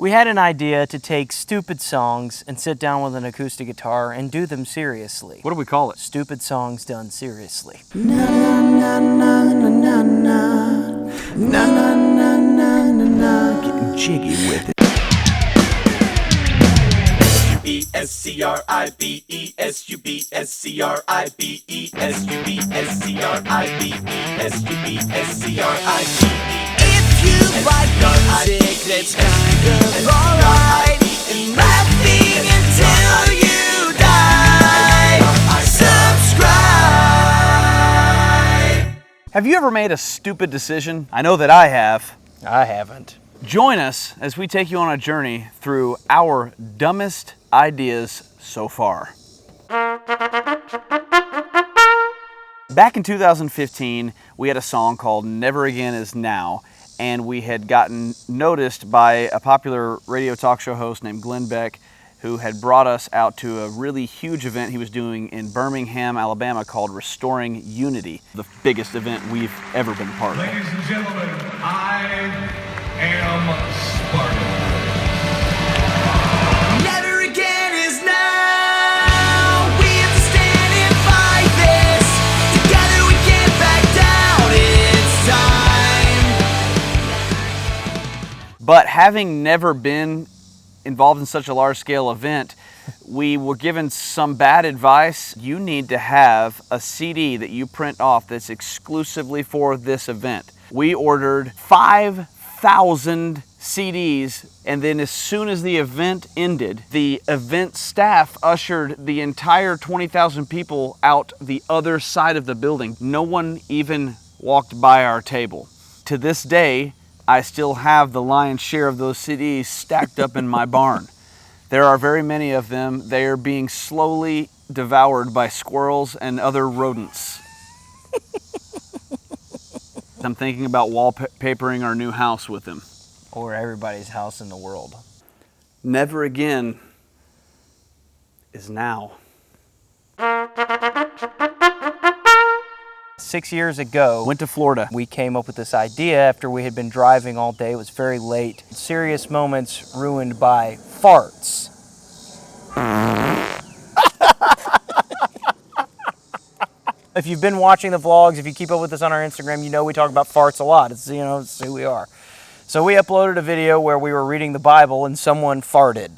We had an idea to take stupid songs and sit down with an acoustic guitar and do them seriously. What do we call it? Stupid songs done seriously. Na na na na na na na na na na na na. Getting jiggy with it. If you like music, that's kind of alright. And laughing until you die. Subscribe. Have you ever made a stupid decision? I know that I have. I haven't. Join us as we take you on a journey through our dumbest ideas so far. Back in 2015, we had a song called Never Again Is Now, and we had gotten noticed by a popular radio talk show host named Glenn Beck, who had brought us out to a really huge event he was doing in Birmingham, Alabama called Restoring Unity, the biggest event we've ever been a part of. Ladies and gentlemen, I am Spartacus. Never again is now. We have to stand and fight this. Together we get back down. It's time. But having never been involved in such a large-scale event, we were given some bad advice. You need to have a CD that you print off that's exclusively for this event. We ordered 5,000 CDs, and then as soon as the event ended, the event staff ushered the entire 20,000 people out the other side of the building. No one even walked by our table. To this day, I still have the lion's share of those CDs stacked up in my barn. There are very many of them. They are being slowly devoured by squirrels and other rodents. I'm thinking about wallpapering our new house with them. Or everybody's house in the world. Never again is now. 6 years ago, Went to Florida. we came up with this idea after we had been driving all day. It was very late. Serious moments ruined by farts. If you've been watching the vlogs, if you keep up with us on our Instagram, you know we talk about farts a lot. It's who we are. So we uploaded a video where we were reading the Bible and someone farted.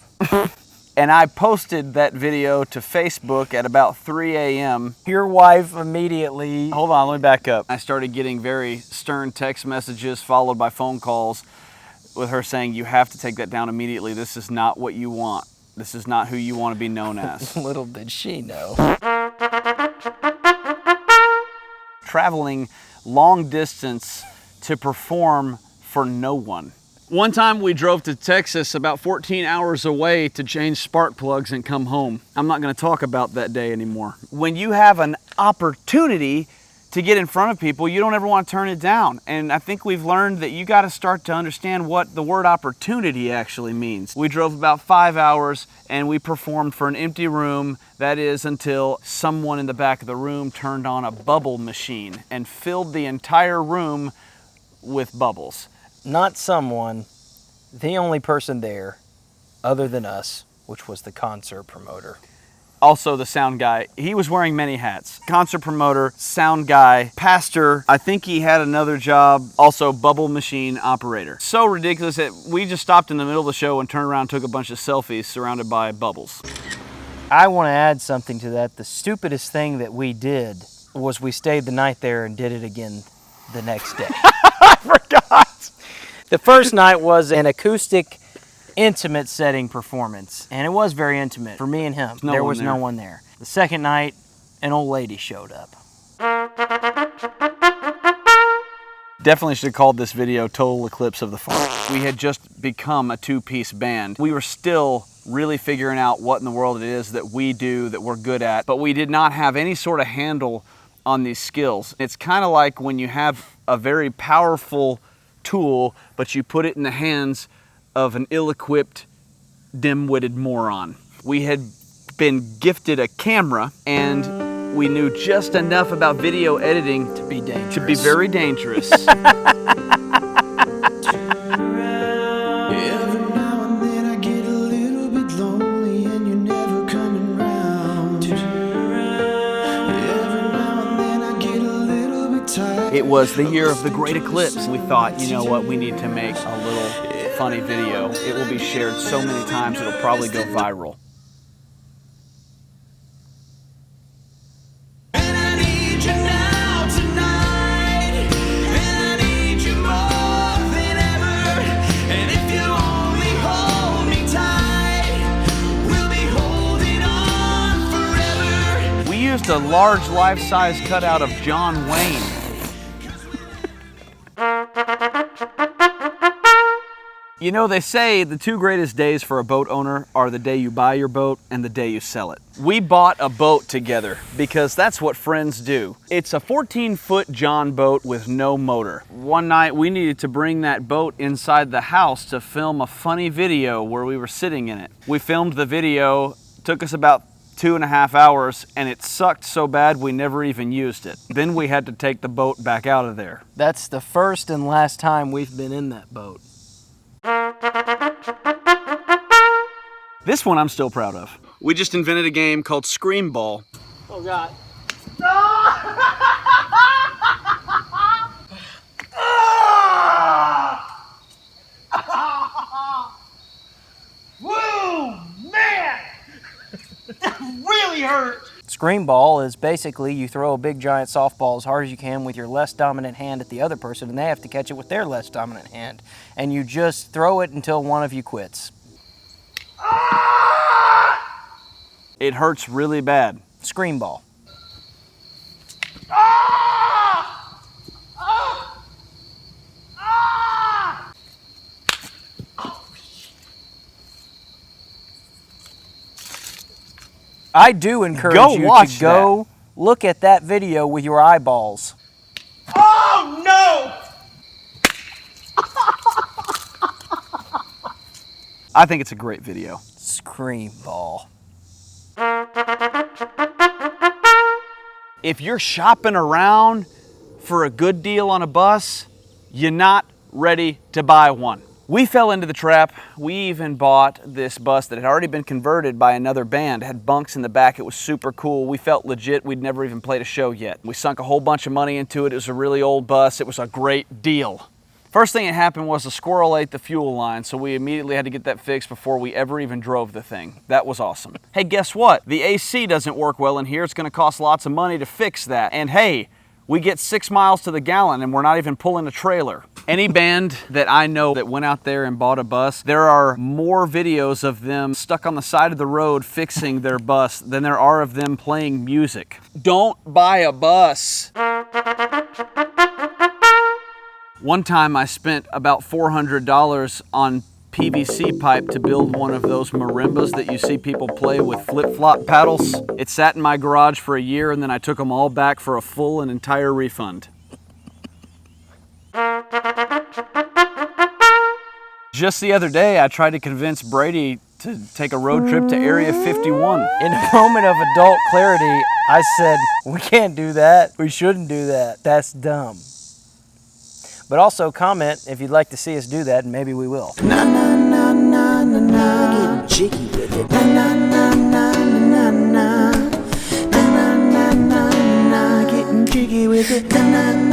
And I posted that video to Facebook at about 3 a.m. Your wife immediately... Hold on, let me back up. I started getting very stern text messages followed by phone calls with her saying, you have to take that down immediately. This is not what you want. This is not who you want to be known as. Little did she know. Traveling long distance to perform for no one. One time we drove to Texas about 14 hours away to change spark plugs and come home. I'm not going to talk about that day anymore. When you have an opportunity to get in front of people, you don't ever want to turn it down. And I think we've learned that you got to start to understand what the word opportunity actually means. We drove about 5 hours and we performed for an empty room. That is until someone in the back of the room turned on a bubble machine and filled the entire room with bubbles. Not someone, the only person there, other than us, which was the concert promoter. Also the sound guy. He was wearing many hats. Concert promoter, sound guy, pastor. I think he had another job. Also bubble machine operator. So ridiculous that we just stopped in the middle of the show and turned around and took a bunch of selfies surrounded by bubbles. I want to add something to that. The stupidest thing that we did was we stayed the night there and did it again the next day. I forgot. The first night was an acoustic, intimate setting performance, and it was very intimate for me and him. There was no one there. The second night, an old lady showed up. Definitely should have called this video Total Eclipse of the Forest. We had just become a two-piece band. We were still really figuring out what in the world it is that we do, that we're good at, but we did not have any sort of handle on these skills. It's kind of like when you have a very powerful tool, but you put it in the hands of an ill-equipped, dim-witted moron. We had been gifted a camera, and we knew just enough about video editing To be dangerous. to be very dangerous. Every now and was the year of the Great Eclipse. We thought, you know what, we need to make a little funny video. It will be shared so many times it'll probably go viral. And I need you now tonight, and I need you more than ever. And if you only hold me tight, we'll be holding on forever. We used a large life-size cutout of John Wayne. You know, they say the two greatest days for a boat owner are the day you buy your boat and the day you sell it. We bought a boat together because that's what friends do. It's a 14-foot John boat with no motor. One night we needed to bring that boat inside the house to film a funny video where we were sitting in it. We filmed the video, took us about 2.5 hours, and it sucked so bad we never even used it. Then we had to take the boat back out of there. That's the first and last time we've been in that boat. This one I'm still proud of. We just invented a game called Scream Ball. Oh, God. Whoa, man! That really hurt! Scream ball is basically you throw a big giant softball as hard as you can with your less dominant hand at the other person, and they have to catch it with their less dominant hand. And you just throw it until one of you quits. It hurts really bad. Scream ball. I do encourage Go you watch to go look at that video with your eyeballs. Oh no! I think it's a great video. Scream ball. If you're shopping around for a good deal on a bus, you're not ready to buy one. We fell into the trap. We even bought this bus that had already been converted by another band. It had bunks in the back. It was super cool. We felt legit. We'd never even played a show yet. We sunk a whole bunch of money into it. It was a really old bus. It was a great deal. First thing that happened was a squirrel ate the fuel line, so we immediately had to get that fixed before we ever even drove the thing. That was awesome. Hey, guess what? The AC doesn't work well in here. It's gonna cost lots of money to fix that. And hey, we get 6 miles to the gallon and we're not even pulling a trailer. Any band that I know that went out there and bought a bus, there are more videos of them stuck on the side of the road fixing their bus than there are of them playing music. Don't buy a bus. One time I spent about $400 on PVC pipe to build one of those marimbas that you see people play with flip-flop paddles. It sat in my garage for a year and then I took them all back for a full and entire refund. Just the other day, I tried to convince Brady to take a road trip to Area 51. In a moment of adult clarity, I said, we can't do that. We shouldn't do that. That's dumb. But also comment if you'd like to see us do that, and maybe we will. Na na na na na na, getting jiggy with it. Na na na na na na na, na na na na na, getting jiggy with it. Na na.